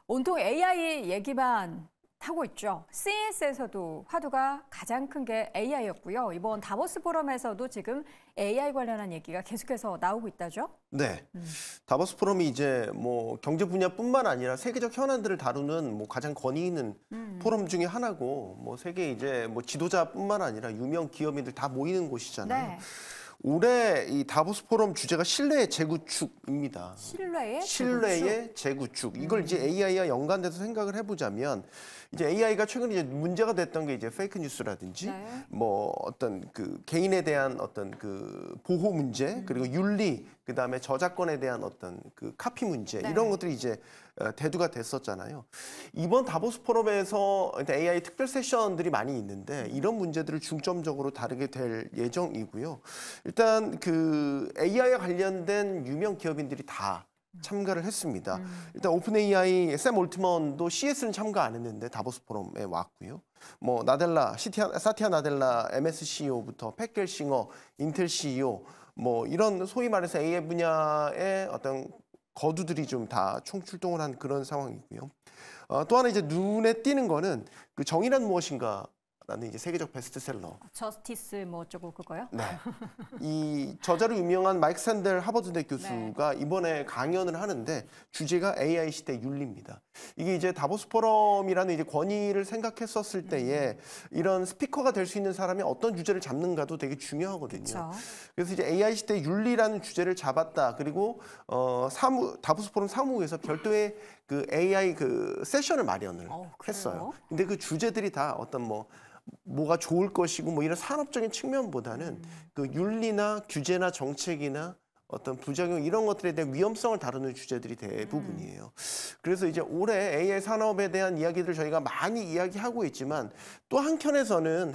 온통 AI 얘기만 하고 있죠. CES에서도 화두가 가장 큰 게 AI였고요. 이번 다보스 포럼에서도 지금 AI 관련한 얘기가 계속해서 나오고 있다죠? 네. 다보스 포럼이 이제 뭐 경제 분야뿐만 아니라 세계적 현안들을 다루는 뭐 가장 권위 있는 포럼 중에 하나고, 뭐 세계 이제 뭐 지도자뿐만 아니라 유명 기업인들 다 모이는 곳이잖아요. 네. 올해 이 다보스 포럼 주제가 신뢰의 재구축입니다. 신뢰의 재구축. 이걸 이제 AI와 연관돼서 생각을 해보자면, 이제 AI가 최근에 이제 문제가 됐던 게 이제 페이크 뉴스라든지, 네. 뭐 어떤 그 개인에 대한 어떤 그 보호 문제, 그리고 윤리, 그다음에 저작권에 대한 어떤 그 카피 문제, 네. 이런 것들이 이제 대두가 됐었잖아요. 이번 다보스 포럼에서 AI 특별 세션들이 많이 있는데 이런 문제들을 중점적으로 다루게 될 예정이고요. 일단 그 AI와 관련된 유명 기업인들이 다 참가를 했습니다. 일단 오픈 AI 샘 올트먼도 CES는 참가 안 했는데 다보스 포럼에 왔고요. 뭐 나델라, 사티아 나델라 MS CEO부터 팻 겔싱어, 인텔 CEO, 뭐 이런 소위 말해서 AI 분야의 어떤 거두들이 좀 다 총출동을 한 그런 상황이고요. 또 하나 이제 눈에 띄는 거는 그 정의란 무엇인가? 라는 이제 세계적 베스트셀러. 저스티스 뭐 어쩌고 그거요? 네. 이 저자로 유명한 마이크 샌델 하버드대 교수가 이번에 강연을 하는데 주제가 AI 시대 윤리입니다. 이게 이제 다보스 포럼이라는 이제 권위를 생각했었을 때에 이런 스피커가 될 수 있는 사람이 어떤 주제를 잡는가도 되게 중요하거든요. 그쵸. 그래서 이제 AI 시대 윤리라는 주제를 잡았다. 그리고 다보스 포럼 사무국에서 별도의 그 AI 그 세션을 마련을 했어요. 근데 그 주제들이 다 어떤 뭐가 좋을 것이고 뭐 이런 산업적인 측면보다는 그 윤리나 규제나 정책이나 어떤 부작용 이런 것들에 대한 위험성을 다루는 주제들이 대부분이에요. 그래서 이제 올해 AI 산업에 대한 이야기들 저희가 많이 이야기하고 있지만 또 한켠에서는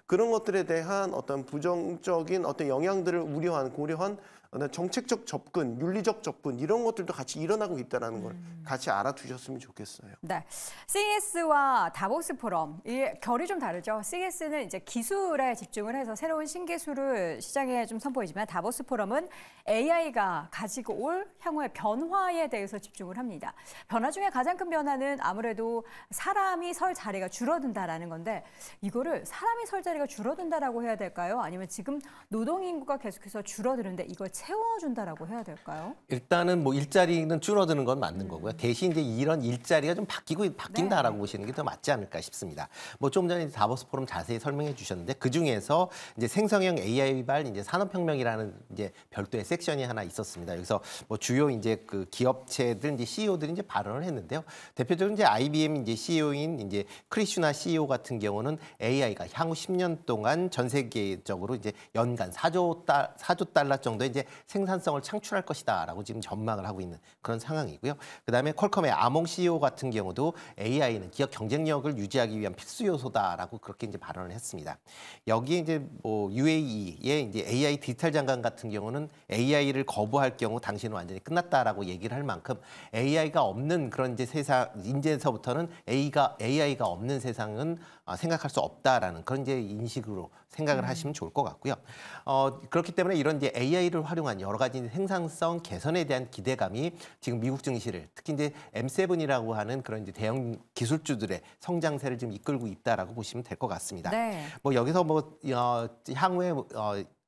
그런 것들에 대한 어떤 부정적인 어떤 영향들을 고려한 어떤 정책적 접근, 윤리적 접근 이런 것들도 같이 일어나고 있다는 걸 같이 알아두셨으면 좋겠어요. 네, CES와 다보스 포럼 이 결이 좀 다르죠. CES는 이제 기술에 집중을 해서 새로운 신기술을 시장에 좀 선보이지만 다보스 포럼은 AI가 가지고 올 향후의 변화에 대해서 집중을 합니다. 변화 중에 가장 큰 변화는 아무래도 사람이 설 자리가 줄어든다라는 건데 이거를 사람이 설 자리가 줄어든다라고 해야 될까요? 아니면 지금 노동 인구가 계속해서 줄어드는데 이걸 채워준다라고 해야 될까요? 일단은 뭐 일자리는 줄어드는 건 맞는 거고요. 대신 이제 이런 일자리가 좀 바뀐다라고 보시는 게 더 맞지 않을까 싶습니다. 뭐 좀 전에 다보스 포럼 자세히 설명해 주셨는데 그 중에서 이제 생성형 AI발 이제 산업혁명이라는 이제 별도의 섹션이 하나 있었습니다. 여기서 뭐 주요 이제 그 기업체들 이제 CEO들이 이제 발언을 했는데요. 대표적으로 이제 IBM 이제 CEO인 이제 크리슈나 CEO 같은 경우는 AI가 향후 10년 동안 전 세계적으로 이제 연간 4조 달러 정도의 이제 생산성을 창출할 것이다라고 지금 전망을 하고 있는 그런 상황이고요. 그다음에 퀄컴의 아몽 CEO 같은 경우도 AI는 기업 경쟁력을 유지하기 위한 필수 요소다라고 그렇게 이제 발언을 했습니다. 여기에 이제 뭐 UAE의 이제 AI 디지털 장관 같은 경우는 AI를 거부할 경우 당신은 완전히 끝났다라고 얘기를 할 만큼 AI가 없는 그런 이제 세상 이제서부터는 AI가 없는 세상은 생각할 수 없다라는 그런 이제 인식으로 생각을 하시면 좋을 것 같고요. 그렇기 때문에 이런 이제 AI를 활용한 여러 가지 생산성 개선에 대한 기대감이 지금 미국 증시를 특히 이제 M7이라고 하는 그런 이제 대형 기술주들의 성장세를 지금 이끌고 있다라고 보시면 될 것 같습니다. 네. 뭐 여기서 뭐 향후에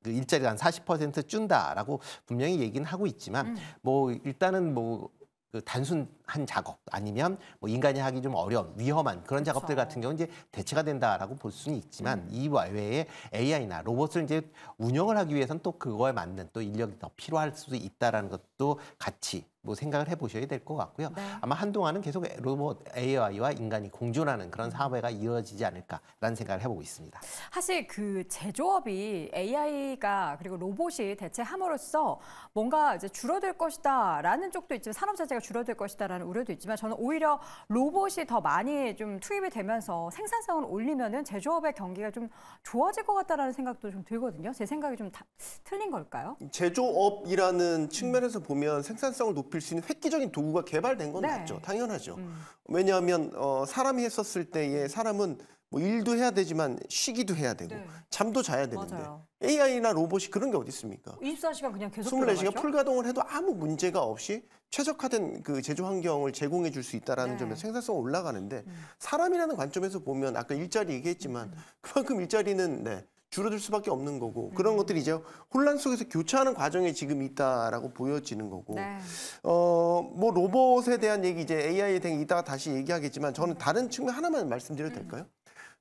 그 일자리가 한 40% 준다라고 분명히 얘기는 하고 있지만 뭐 일단은 뭐 그 단순한 작업 아니면 뭐 인간이 하기 좀 어려운 위험한 그런 작업들 같은 경우는 이제 대체가 된다라고 볼 수는 있지만 이 외에 AI나 로봇을 이제 운영을 하기 위해서는 또 그거에 맞는 또 인력이 더 필요할 수도 있다라는 것도 같이 뭐 생각을 해보셔야 될 것 같고요. 네. 아마 한동안은 계속 로봇 AI와 인간이 공존하는 그런 사회가 이어지지 않을까라는 생각을 해보고 있습니다. 사실 그 제조업이 AI가 그리고 로봇이 대체함으로써 뭔가 이제 줄어들 것이다라는 쪽도 있지만 산업 자체가 줄어들 것이다라는 우려도 있지만 저는 오히려 로봇이 더 많이 좀 투입이 되면서 생산성을 올리면은 제조업의 경기가 좀 좋아질 것 같다라는 생각도 좀 들거든요. 제 생각이 좀 틀린 걸까요? 제조업이라는 측면에서 보면 생산성을 높일 수 있는 획기적인 도구가 개발된 건 맞죠. 당연하죠. 왜냐하면 사람이 했었을 때에 사람은 뭐 일도 해야 되지만 쉬기도 해야 되고 네. 잠도 자야 되는데 맞아요. AI나 로봇이 그런 게 어디 있습니까? 24시간 그냥 계속 24시간 들어가죠? 풀가동을 해도 아무 문제가 없이 최적화된 그 제조 환경을 제공해 줄 수 있다라는 네. 점에서 생산성은 올라가는데 사람이라는 관점에서 보면 아까 일자리 얘기했지만 그만큼 일자리는 줄어들 수밖에 없는 거고 그런 것들이 이제 혼란 속에서 교차하는 과정에 지금 있다라고 보여지는 거고 네. 뭐 로봇에 대한 얘기 이제 AI에 대한 이따가 다시 얘기하겠지만 저는 다른 측면 하나만 말씀드려도 될까요?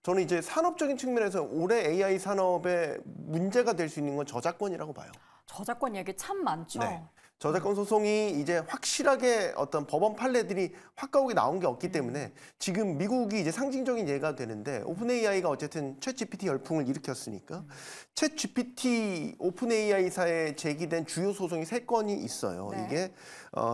저는 이제 산업적인 측면에서 올해 AI 산업에 문제가 될 수 있는 건 저작권이라고 봐요. 저작권 얘기 참 많죠. 네. 저작권 소송이 이제 확실하게 어떤 법원 판례들이 확고하게 나온 게 없기 때문에 지금 미국이 이제 상징적인 예가 되는데 오픈 AI가 어쨌든 챗 GPT 열풍을 일으켰으니까 챗 GPT 오픈 AI사에 제기된 주요 소송이 3건이 있어요. 네. 이게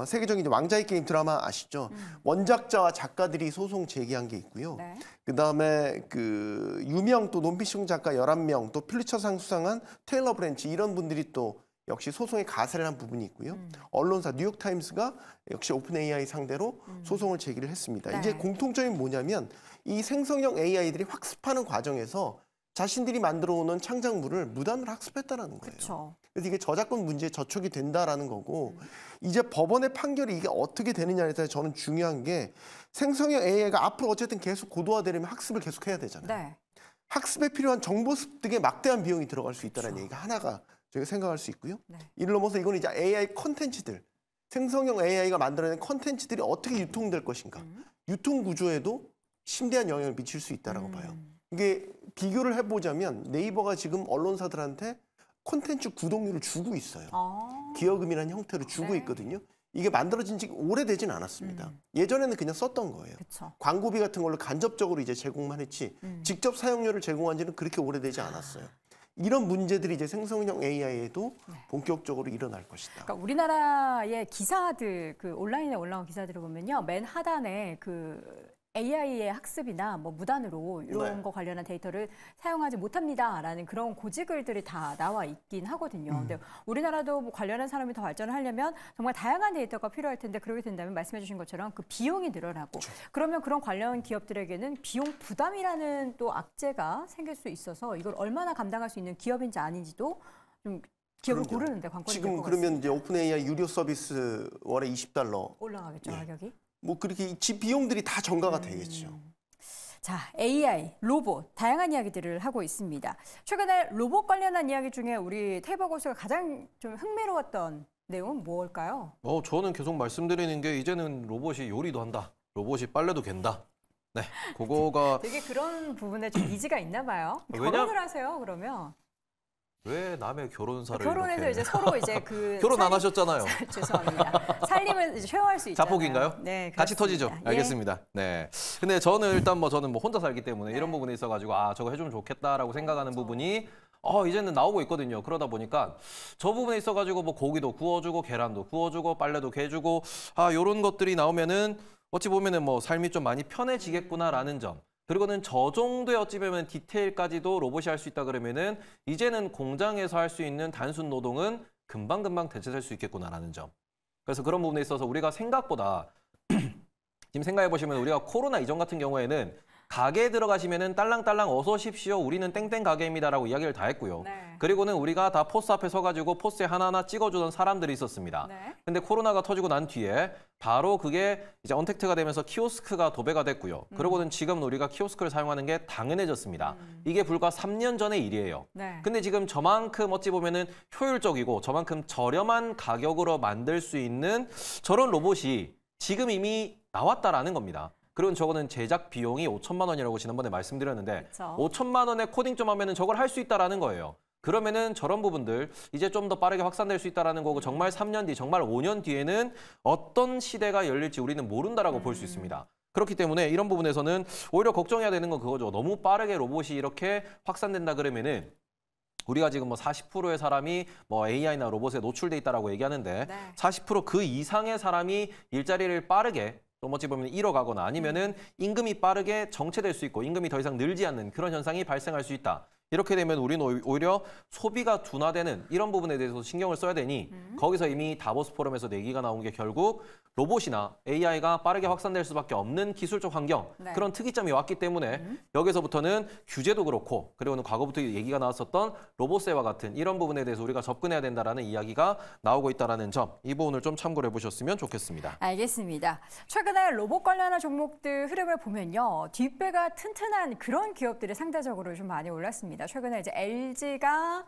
세계적인 이제 왕자의 게임 드라마 아시죠? 원작자와 작가들이 소송 제기한 게 있고요. 네. 그다음에 그 유명 또 논피션 작가 11명 또 필리처상 수상한 테일러 브랜치 이런 분들이 또 역시 소송에 가세를 한 부분이 있고요. 언론사 뉴욕타임스가 역시 오픈 AI 상대로 소송을 제기를 했습니다. 네. 이제 공통점이 뭐냐면 이 생성형 AI들이 학습하는 과정에서 자신들이 만들어 오는 창작물을 무단으로 학습했다라는 거예요. 그렇죠. 그래서 이게 저작권 문제에 저촉이 된다라는 거고 이제 법원의 판결이 이게 어떻게 되느냐에 따라서 저는 중요한 게 생성형 AI가 앞으로 어쨌든 계속 고도화되려면 학습을 계속 해야 되잖아요. 네. 학습에 필요한 정보 습득에 막대한 비용이 들어갈 수 있다는 얘기가 하나가 저희가 생각할 수 있고요. 네. 이를 넘어서 이거는 이제 AI 콘텐츠들, 생성형 AI가 만들어낸 콘텐츠들이 어떻게 유통될 것인가. 유통 구조에도 심대한 영향을 미칠 수 있다라고 봐요. 이게 비교를 해보자면 네이버가 지금 언론사들한테 콘텐츠 구독료를 주고 있어요. 기여금이라는 형태로 주고 네. 있거든요. 이게 만들어진 지 오래되진 않았습니다. 예전에는 그냥 썼던 거예요. 그렇죠. 광고비 같은 걸로 간접적으로 이제 제공만 했지 직접 사용료를 제공한 지는 그렇게 오래되지 않았어요. 이런 문제들이 이제 생성형 AI에도 본격적으로 일어날 것이다. 그러니까 우리나라의 기사들, 그 온라인에 올라온 기사들을 보면요, 맨 하단에 그 AI의 학습이나 뭐 무단으로 이런 네. 거 관련한 데이터를 사용하지 못합니다라는 그런 고지글들이 다 나와 있긴 하거든요. 근데 우리나라도 뭐 관련한 사람이 더 발전을 하려면 정말 다양한 데이터가 필요할 텐데 그렇게 된다면 말씀해 주신 것처럼 그 비용이 늘어나고 그러면 그런 관련 기업들에게는 비용 부담이라는 또 악재가 생길 수 있어서 이걸 얼마나 감당할 수 있는 기업인지 아닌지도 좀 기업을 그럼요. 고르는데 관건이 될 지금 것 그러면 같습니다. 이제 오픈 AI 유료 서비스 월에 $20 올라가겠죠, 예. 가격이. 뭐 그렇게 비용들이 다 전가가 되겠죠. 자, AI, 로봇, 다양한 이야기들을 하고 있습니다. 최근에 로봇 관련한 이야기 중에 우리 테이버 고수가 가장 좀 흥미로웠던 내용은 뭘까요? 저는 계속 말씀드리는 게 이제는 로봇이 요리도 한다. 로봇이 빨래도 갠다. 네, 그거가 되게 그런 부분에 좀 니즈가 있나 봐요. 왜냐- 결혼을 하세요, 그러면. 왜 남의 결혼사를 결혼해서 이렇게 이제 서로 이제 그 결혼 안 살림- 하셨잖아요. 죄송합니다. 살림을 이제 쉐어할 수 있잖아요. 자폭인가요? 네, 같이 그렇습니다. 터지죠. 예. 알겠습니다. 네. 근데 저는 일단 저는 혼자 살기 때문에 이런 부분에 있어가지고 저거 해주면 좋겠다라고 생각하는 부분이 이제는 나오고 있거든요. 그러다 보니까 저 부분에 있어가지고 뭐 고기도 구워주고 계란도 구워주고 빨래도 개주고 요런 것들이 나오면은 어찌 보면은 뭐 삶이 좀 많이 편해지겠구나라는 점. 그리고는 저 정도의 어찌 보면 디테일까지도 로봇이 할 수 있다 그러면은 이제는 공장에서 할 수 있는 단순 노동은 금방금방 대체될 수 있겠구나라는 점. 그래서 그런 부분에 있어서 우리가 생각보다 지금 생각해 보시면 우리가 코로나 이전 같은 경우에는 가게에 들어가시면은 딸랑딸랑 어서 오십시오. 우리는 땡땡 가게입니다라고 이야기를 다 했고요. 네. 그리고는 우리가 다 포스 앞에 서가지고 포스에 하나하나 찍어주던 사람들이 있었습니다. 네. 근데 코로나가 터지고 난 뒤에 바로 그게 이제 언택트가 되면서 키오스크가 도배가 됐고요. 그러고는 지금 우리가 키오스크를 사용하는 게 당연해졌습니다. 이게 불과 3년 전의 일이에요. 네. 근데 지금 저만큼 어찌 보면은 효율적이고 저만큼 저렴한 가격으로 만들 수 있는 저런 로봇이 지금 이미 나왔다라는 겁니다. 그리고 저거는 제작 비용이 5천만 원이라고 지난번에 말씀드렸는데 그쵸. 5천만 원에 코딩 좀 하면은 저걸 할 수 있다라는 거예요. 그러면은 저런 부분들 이제 좀 더 빠르게 확산될 수 있다라는 거고 정말 3년 뒤, 정말 5년 뒤에는 어떤 시대가 열릴지 우리는 모른다라고 볼 수 있습니다. 그렇기 때문에 이런 부분에서는 오히려 걱정해야 되는 건 그거죠. 너무 빠르게 로봇이 이렇게 확산된다 그러면은 우리가 지금 뭐 40%의 사람이 뭐 AI나 로봇에 노출돼 있다라고 얘기하는데 네. 40% 그 이상의 사람이 일자리를 빠르게 좀 어찌 보면 잃어가거나 아니면은 임금이 빠르게 정체될 수 있고 임금이 더 이상 늘지 않는 그런 현상이 발생할 수 있다. 이렇게 되면 우리는 오히려 소비가 둔화되는 이런 부분에 대해서 신경을 써야 되니 거기서 이미 다보스 포럼에서 얘기가 나온 게 결국 로봇이나 AI가 빠르게 확산될 수밖에 없는 기술적 환경, 네. 그런 특이점이 왔기 때문에 여기서부터는 규제도 그렇고 그리고는 과거부터 얘기가 나왔었던 로봇세와 같은 이런 부분에 대해서 우리가 접근해야 된다라는 이야기가 나오고 있다는 점, 이 부분을 좀 참고를 해보셨으면 좋겠습니다. 알겠습니다. 최근에 로봇 관련한 종목들 흐름을 보면요. 뒷배가 튼튼한 그런 기업들이 상대적으로 좀 많이 올랐습니다. 최근에 이제 LG가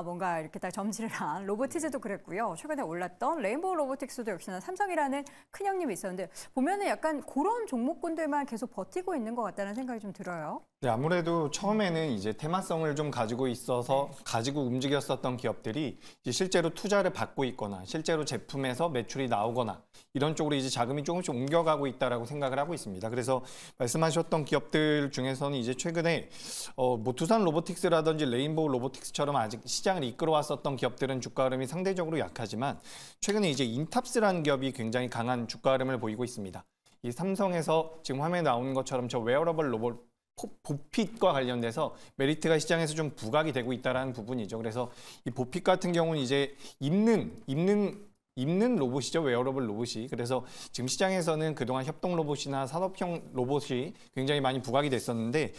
뭔가 이렇게 딱 점지를 한 로보티즈도 그랬고요. 최근에 올랐던 레인보우 로보틱스도 역시나 삼성이라는 큰 형님이 있었는데 보면은 약간 그런 종목군들만 계속 버티고 있는 것 같다는 생각이 좀 들어요. 네, 아무래도 처음에는 이제 테마성을 좀 가지고 있어서 가지고 움직였었던 기업들이 이제 실제로 투자를 받고 있거나 실제로 제품에서 매출이 나오거나 이런 쪽으로 이제 자금이 조금씩 옮겨가고 있다라고 생각을 하고 있습니다. 그래서 말씀하셨던 기업들 중에서는 이제 최근에 뭐 두산 로보틱스라든지 레인보우 로보틱스처럼 아직 시장을 이끌어왔었던 기업들은 주가 흐름이 상대적으로 약하지만 최근에 이제 인탑스라는 기업이 굉장히 강한 주가 흐름을 보이고 있습니다. 이 삼성에서 지금 화면에 나오는 것처럼 저 웨어러블 로봇 보핏과 관련돼서 메리트가 시장에서 좀 부각이 되고 있다는 부분이죠. 그래서 이 보핏 같은 경우는 이제 입는 로봇이죠. 웨어러블 로봇이. 그래서 지금 시장에서는 그동안 협동 로봇이나 산업형 로봇이 굉장히 많이 부각이 됐었는데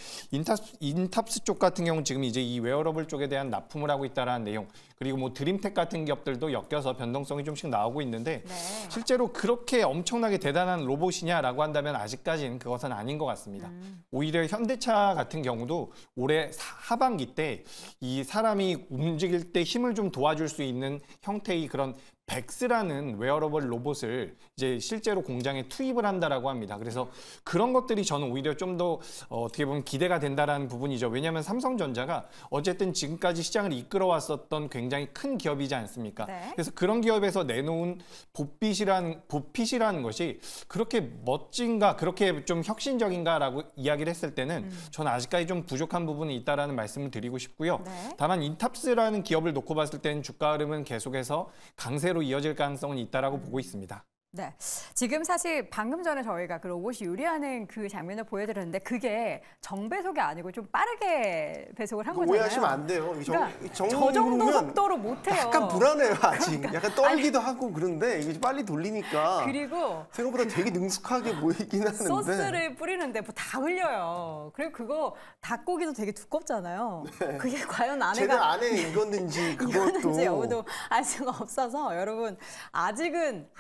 인탑스 쪽 같은 경우는 지금 이제 이 웨어러블 쪽에 대한 납품을 하고 있다는 내용, 그리고 뭐 드림텍 같은 기업들도 엮여서 변동성이 좀씩 나오고 있는데 네. 실제로 그렇게 엄청나게 대단한 로봇이냐라고 한다면 아직까지는 그것은 아닌 것 같습니다. 오히려 현대차 같은 경우도 올해 하반기 때 이 사람이 움직일 때 힘을 좀 도와줄 수 있는 형태의 그런 백스라는 웨어러블 로봇을 이제 실제로 공장에 투입을 한다라고 합니다. 그래서 그런 것들이 저는 오히려 좀 더 어떻게 보면 기대가 된다라는 부분이죠. 왜냐하면 삼성전자가 어쨌든 지금까지 시장을 이끌어왔었던 굉장히 큰 기업이지 않습니까? 네. 그래서 그런 기업에서 내놓은 보핏이라는 것이 그렇게 멋진가, 그렇게 좀 혁신적인가라고 이야기를 했을 때는 저는 아직까지 좀 부족한 부분이 있다라는 말씀을 드리고 싶고요. 네. 다만 인탑스라는 기업을 놓고 봤을 때는 주가 흐름은 계속해서 강세로 이어질 가능성은 있다라고 보고 있습니다. 네, 지금 사실 방금 전에 저희가 그 로봇이 요리하는 그 장면을 보여드렸는데 그게 정배속이 아니고 좀 빠르게 배속을 한 거잖아요. 오해하시면 안 돼요. 그러니까 저 정도 속도로 못해요. 약간 불안해요, 아직. 약간 떨기도 하고 그런데 이게 빨리 돌리니까 그리고 생각보다 되게 능숙하게 보이긴 하는데 소스를 뿌리는데 뭐 다 흘려요. 그리고 그거 닭고기도 되게 두껍잖아요. 그게 과연 제대로 안에가 안에 익었는지 이거는지 그것도 여부도 알 수가 없어서 여러분 아직은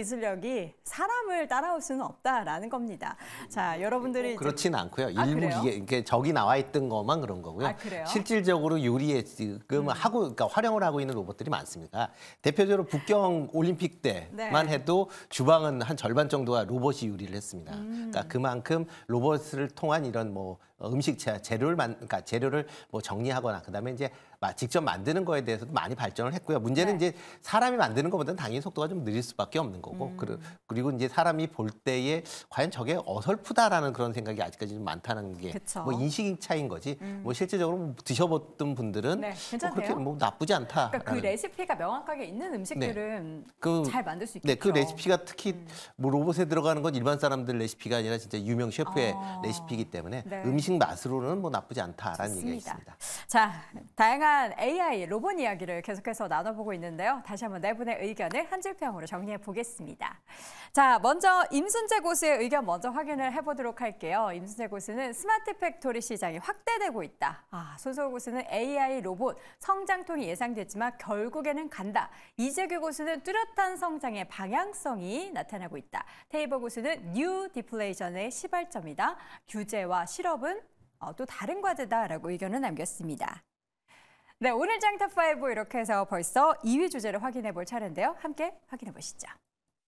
기술력이 사람을 따라올 수는 없다라는 겁니다. 자, 여러분들이 그렇진 않고요. 아, 일부 그래요? 이게 저기 나와 있던 것만 그런 거고요. 아, 그래요? 실질적으로 요리에 지금 그러니까 활용을 하고 있는 로봇들이 많습니다. 대표적으로 북경 올림픽 때만 네. 해도 주방은 한 절반 정도가 로봇이 요리를 했습니다. 그러니까 그만큼 로봇을 통한 이런 뭐 음식 그러니까 재료를 뭐 정리하거나 그다음에 이제 직접 만드는 거에 대해서도 많이 발전을 했고요. 문제는 네. 이제 사람이 만드는 것보다는 당연히 속도가 좀 느릴 수밖에 없는 거고 그리고 이제 사람이 볼 때에 과연 저게 어설프다라는 그런 생각이 아직까지 좀 많다는 게 그쵸. 뭐 인식 차이인 거지. 뭐 실질적으로 드셔봤던 분들은 네, 뭐 괜찮대요? 그렇게 뭐 나쁘지 않다. 그러니까 그 레시피가 명확하게 있는 음식들은 그- 잘 만들 수 있겠죠. 네, 그 레시피가 특히 뭐 로봇에 들어가는 건 일반 사람들 레시피가 아니라 진짜 유명 셰프의 아. 레시피이기 때문에 네. 음식 맛으로는 뭐 나쁘지 않다라는 얘기가 좋습니다. 있습니다. 자, 다양한 AI, 로봇 이야기를 계속해서 나눠보고 있는데요. 다시 한번 네 분의 의견을 한 줄평으로 정리해 보겠습니다. 자, 먼저 임순재 고수의 의견 먼저 확인을 해보도록 할게요. 임순재 고수는 스마트 팩토리 시장이 확대되고 있다. 손석우 고수는 AI, 로봇, 성장통이 예상됐지만 결국에는 간다. 이재규 고수는 뚜렷한 성장의 방향성이 나타나고 있다. 테이버 고수는 뉴 디플레이션의 시발점이다. 규제와 실업은 또 다른 과제다라고 의견을 남겼습니다. 네, 오늘 장탑5 이렇게 해서 벌써 2위 주제를 확인해 볼 차례인데요. 함께 확인해 보시죠.